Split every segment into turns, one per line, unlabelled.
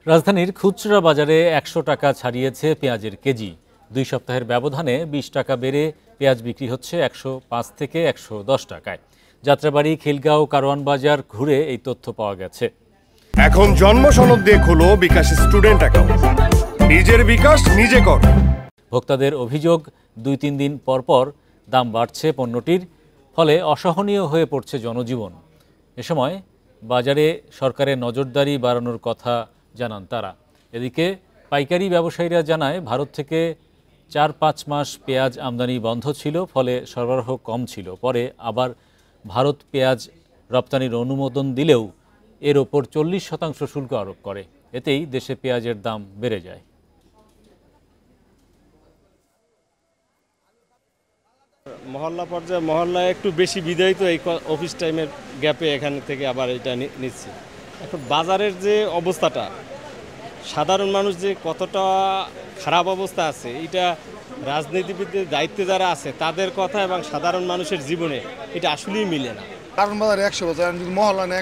রাজধানীর খুচরা বাজারে ১০০ টাকা ছাড়িয়েছে পেঁয়াজের কেজি। ২ সপ্তাহের ব্যবধানে ২০ টাকা বেড়ে পেঁয়াজ বিক্রি হচ্ছে ১০৫ থেকে ১১০ টাকায়। যাত্রাবাড়ি, খিলগাঁও, কারওয়ান বাজার ঘুরে এই তথ্য পাওয়া গেছে।
এখন জন্ম সনদ দিয়ে খোলো বিকাশ স্টুডেন্ট অ্যাকাউন্ট। নিজের বিকাশ নিজে কর।
ভোক্তাদের অভিযোগ, ২-৩ দিন পর পর দাম বাড়ছে পণ্যটির, ফলে অসহনীয় হয়ে পড়ছে জনজীবন। এ সময় বাজারে সরকারের নজরদারি বাড়ানোর কথা জানান তারা। এদিকে পাইকারি ব্যবসায়ীরা জানায়, ভারত থেকে ৪-৫ মাস পেঁয়াজ আমদানি বন্ধ ছিল, ফলে সরবরাহ কম ছিল। পরে আবার ভারত পেঁয়াজ রপ্তানির অনুমোদন দিলেও এর ওপর ৪০% শুল্ক আরোপ করে। এতেই দেশে পেঁয়াজের দাম বেড়ে যায়।
মহল্লা পর্যায়ে মহল্লায় একটু বেশি বিদায়ী, তো এই অফিস টাইমের গ্যাপে এখান থেকে আবার এটা নিচ্ছি। এখন বাজারের যে অবস্থাটা, সাধারণ মানুষ যে কতটা খারাপ অবস্থা আছে, এটা রাজনীতিবিদদের দায়িত্বে যারা আছে তাদের কথা এবং সাধারণ মানুষের জীবনে এটা আসলেই মিলে না।
কারণ বাজারে 100 বছর মহল্লা নেই,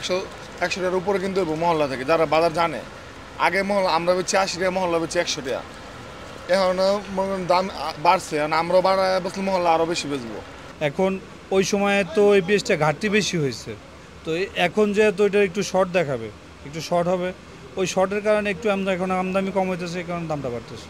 100টার উপরে কিন্তু মহল্লা থেকে যারা বাজার জানে। আগে মহল্লা আমরা বেচছি 80 টাকা, মহল্লা বেচছি 100 টাকা। এখন দাম বাড়ছে, আমরাও বাড়ায় বসলে মহল্লা আরও বেশি বেচবো।
এখন ওই সময়ে তো এই পেঁয়াজটা ঘাটতি বেশি হয়েছে, তো এখন যেহেতু এটা একটু শর্ট দেখাবে, একটু শর্ট হবে, ওই শর্টের কারণে একটু আমরা এখন আমদানি কম হইতেছে, এই কারণে দামটা বাড়তেছে।